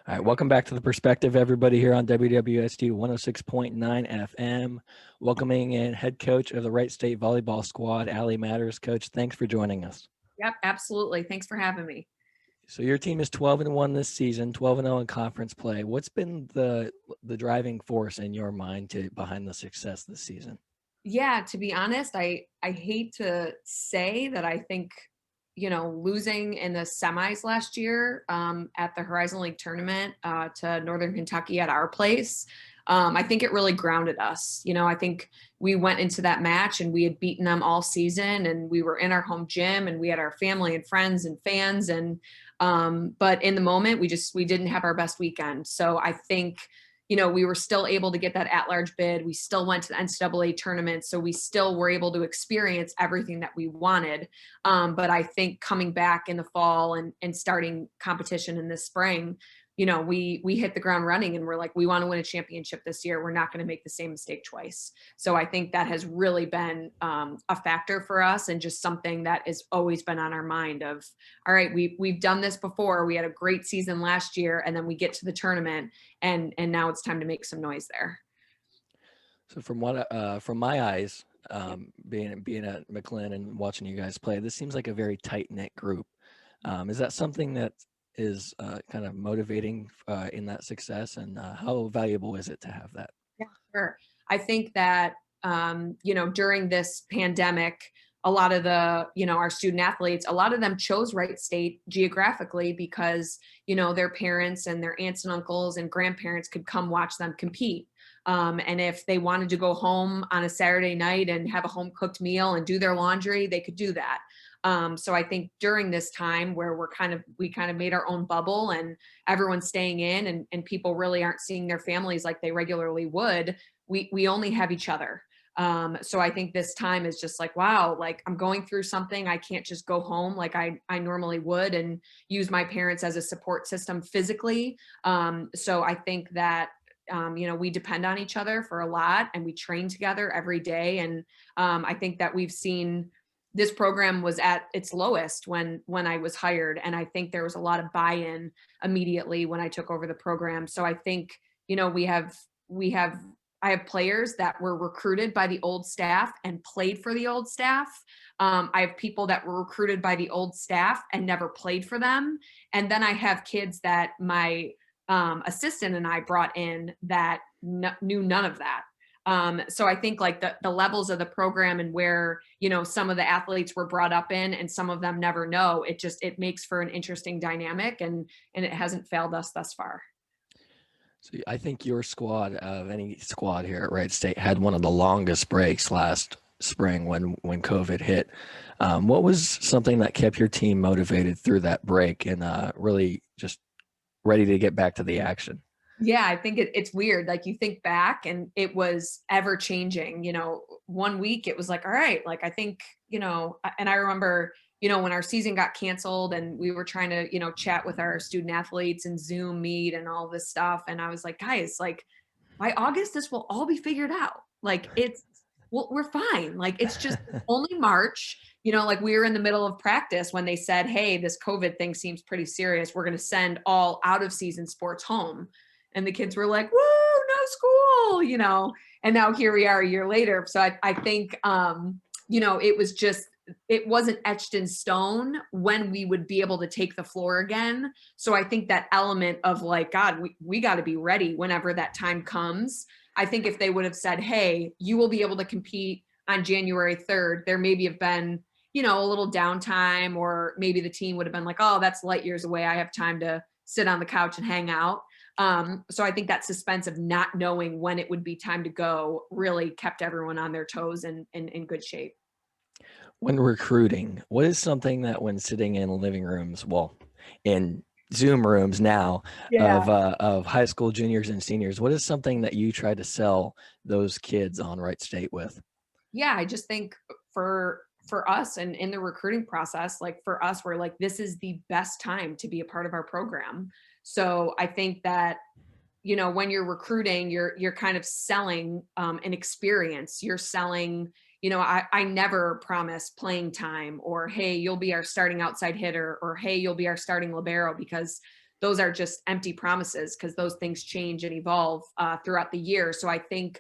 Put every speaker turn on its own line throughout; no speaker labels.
All right, welcome back to The Perspective, everybody, here on WWSU 106.9 FM. Welcoming in head coach of the Wright State Volleyball Squad, Allie Matters. Coach, thanks for joining us.
Yep, absolutely. Thanks for having me.
So your team is 12-1 this season, 12-0 in conference play. What's been the driving force in your mind behind the success this season?
Yeah, to be honest, I hate to say that I think, losing in the semis last year at the Horizon League tournament to Northern Kentucky at our place, I think it really grounded us. I think we went into that match and we had beaten them all season, and we were in our home gym and we had our family and friends and fans, and but in the moment we didn't have our best weekend. So I think we were still able to get that at-large bid. We still went to the NCAA tournament, so we still were able to experience everything that we wanted. But I think coming back in the fall and starting competition in the spring, we hit the ground running and we're like, we want to win a championship this year. We're not going to make the same mistake twice. So I think that has really been a factor for us, and just something that has always been on our mind of, all right, we've done this before. We had a great season last year, and then we get to the tournament and now it's time to make some noise there.
So from my eyes, being at McLean and watching you guys play, this seems like a very tight-knit group. Is that something that is kind of motivating in that success, and how valuable is it to have that?
Yeah, sure. I think that, during this pandemic, a lot of our student athletes, a lot of them chose Wright State geographically because, their parents and their aunts and uncles and grandparents could come watch them compete. And if they wanted to go home on a Saturday night and have a home cooked meal and do their laundry, they could do that. So I think during this time where we kind of made our own bubble and everyone's staying in, and people really aren't seeing their families like they regularly would, we only have each other. So I think this time is just like, wow, like I'm going through something. I can't just go home like I normally would and use my parents as a support system physically. So I think that we depend on each other for a lot, and we train together every day. And I think that we've seen this program was at its lowest when I was hired. And I think there was a lot of buy-in immediately when I took over the program. So I think, I have players that were recruited by the old staff and played for the old staff. I have people that were recruited by the old staff and never played for them. And then I have kids that my assistant and I brought in that knew none of that. So I think like the levels of the program and where, some of the athletes were brought up in and some of them never know, it makes for an interesting dynamic, and it hasn't failed us thus far.
So I think your squad, of any squad here at Wright State, had one of the longest breaks last spring when COVID hit. What was something that kept your team motivated through that break and really just ready to get back to the action?
Yeah, I think it's weird. Like you think back and it was ever changing. One week it was like, all right, like I think, and I remember, when our season got canceled and we were trying to, chat with our student athletes and Zoom meet and all this stuff. And I was like, guys, like by August, this will all be figured out. Like we're fine. Like it's just only March. Like we were in the middle of practice when they said, hey, this COVID thing seems pretty serious. We're going to send all out of season sports home. And the kids were like, woo, no school, and now here we are a year later. So I think, it wasn't etched in stone when we would be able to take the floor again. So I think that element of like, God, we got to be ready whenever that time comes. I think if they would have said, hey, you will be able to compete on January 3rd, there maybe have been, a little downtime, or maybe the team would have been like, oh, that's light years away. I have time to sit on the couch and hang out. So I think that suspense of not knowing when it would be time to go really kept everyone on their toes and in good shape.
When recruiting, what is something that when sitting in living rooms, well, in Zoom rooms now of high school juniors and seniors, what is something that you try to sell those kids on Wright State with?
Yeah, I just think for us and in the recruiting process, like for us, we're like, this is the best time to be a part of our program. So I think that, when you're recruiting, you're kind of selling an experience. You're selling, I never promise playing time or, hey, you'll be our starting outside hitter, or, hey, you'll be our starting libero, because those are just empty promises because those things change and evolve throughout the year. So I think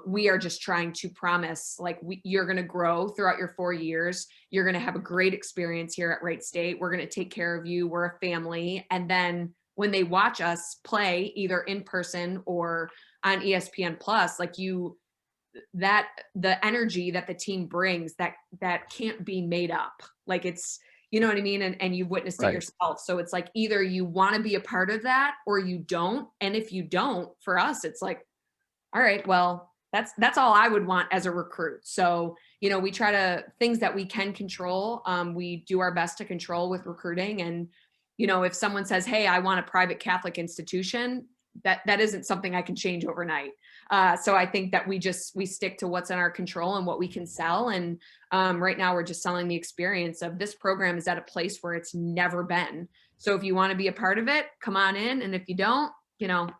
we are just trying to promise like you're going to grow throughout your 4 years. You're going to have a great experience here at Wright State. We're going to take care of you. We're a family. And then when they watch us play either in person or on ESPN Plus, like that the energy that the team brings that can't be made up. Like it's, you know what I mean? And you've witnessed it
Right.
yourself. So it's like either you want to be a part of that or you don't. And if you don't, for us, it's like, all right, well, that's all I would want as a recruit. So, we try to things that we can control. We do our best to control with recruiting. And, if someone says, hey, I want a private Catholic institution, that isn't something I can change overnight. So I think that we stick to what's in our control and what we can sell. And right now we're just selling the experience of this program is at a place where it's never been. So if you want to be a part of it, come on in. And if you don't,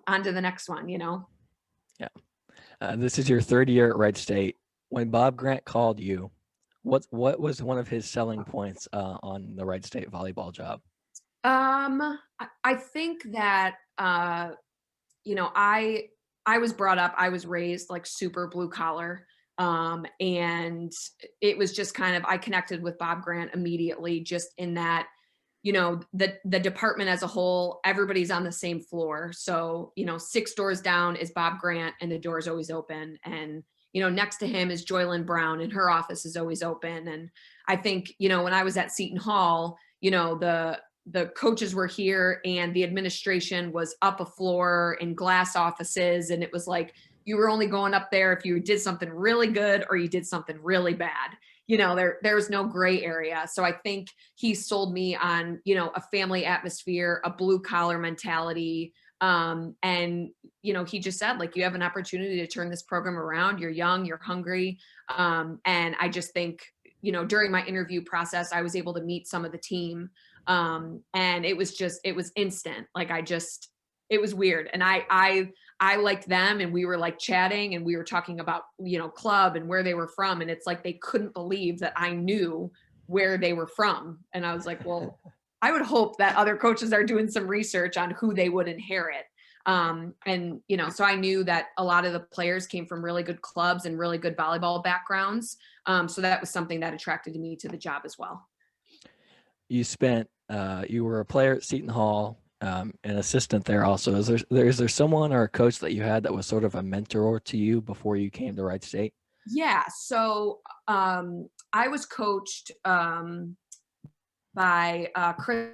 on to the next one,
Yeah. This is your third year at Wright State. When Bob Grant called you, what was one of his selling points on the Wright State volleyball job?
I think that I was brought up, I was raised like super blue collar. And it was just kind of I connected with Bob Grant immediately, just in that the department as a whole, everybody's on the same floor. So 6 doors down is Bob Grant and the door is always open. And next to him is Joylyn Brown and her office is always open. And I think when I was at Seton Hall, the coaches were here and the administration was up a floor in glass offices, and it was like you were only going up there if you did something really good or you did something really bad. There's no gray area. So I think he sold me on, a family atmosphere, a blue collar mentality. And he just said, like, you have an opportunity to turn this program around. You're young, you're hungry. And I just think, during my interview process, I was able to meet some of the team. And it was instant. Like, it was weird. And I liked them, and we were like chatting and we were talking about, club and where they were from. And it's like, they couldn't believe that I knew where they were from. And I was like, well, I would hope that other coaches are doing some research on who they would inherit. So I knew that a lot of the players came from really good clubs and really good volleyball backgrounds. So that was something that attracted me to the job as well.
You were a player at Seton Hall, an assistant there also. Is there someone or a coach that you had that was sort of a mentor to you before you came to Wright State?
Yeah. So I was coached by Chris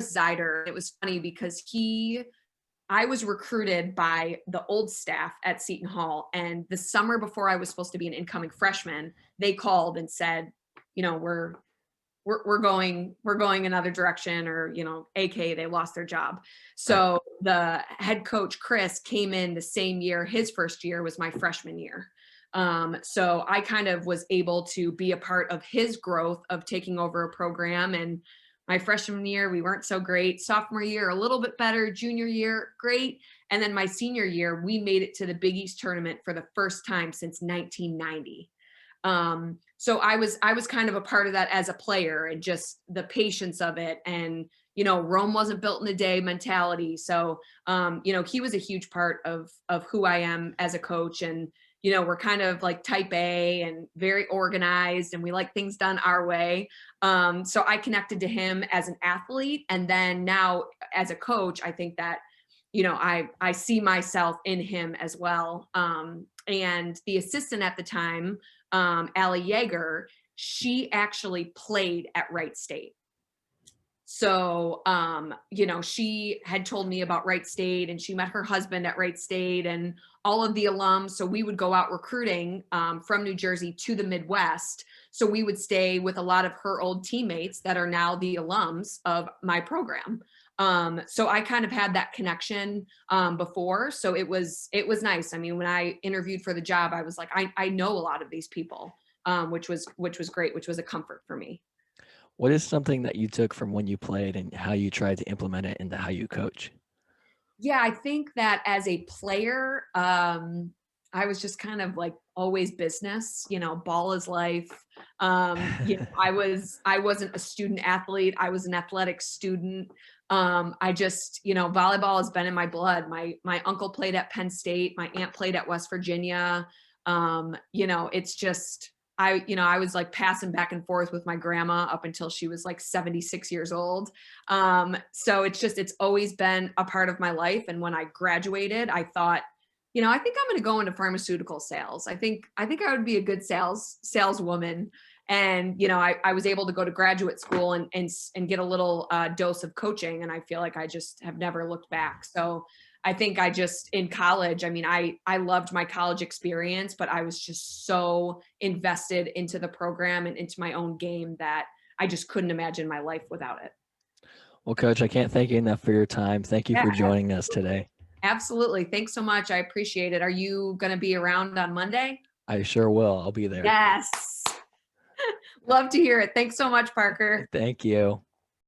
Zeider. It was funny because I was recruited by the old staff at Seton Hall, and the summer before I was supposed to be an incoming freshman, they called and said, we're going another direction, or aka they lost their job. So
Right.
the head coach Chris came in the same year. His first year was my freshman year. So I kind of was able to be a part of his growth of taking over a program. And my freshman year, we weren't so great. Sophomore year, a little bit better. Junior year, great. And then my senior year, we made it to the Big East tournament for the first time since 1990. So I was kind of a part of that as a player, and just the patience of it. And, Rome wasn't built in a day mentality. So, he was a huge part of who I am as a coach. And, we're kind of like type A and very organized, and we like things done our way. So I connected to him as an athlete. And then now as a coach, I think that, I see myself in him as well. And the assistant at the time, Allie Yeager, she actually played at Wright State. So, she had told me about Wright State, and she met her husband at Wright State and all of the alums. So we would go out recruiting from New Jersey to the Midwest. So we would stay with a lot of her old teammates that are now the alums of my program. So I kind of had that connection before. So it was nice. I mean, when I interviewed for the job, I was like, I know a lot of these people, which was great, which was a comfort for me.
What is something that you took from when you played and how you tried to implement it into how you coach?
Yeah, I think that as a player, I was just kind of like always business, ball is life. I wasn't a student athlete. I was an athletic student. I just, volleyball has been in my blood. My uncle played at Penn State. My aunt played at West Virginia. It's just, I was like passing back and forth with my grandma up until she was like 76 years old. So it's always been a part of my life. And when I graduated, I thought, I think I'm going to go into pharmaceutical sales. I think I would be a good saleswoman. And I was able to go to graduate school and get a little dose of coaching, and I feel like I just have never looked back. So I think I just in college, I mean, I loved my college experience, but I was just so invested into the program and into my own game that I just couldn't imagine my life without it.
Well, Coach, I can't thank you enough for your time. Thank you
Yeah,
for joining us today.
absolutely. Thanks so much. I appreciate it. Are you going to be around on Monday?
I sure will. I'll be there.
Yes. Love to hear it. Thanks so much, Parker.
Thank you.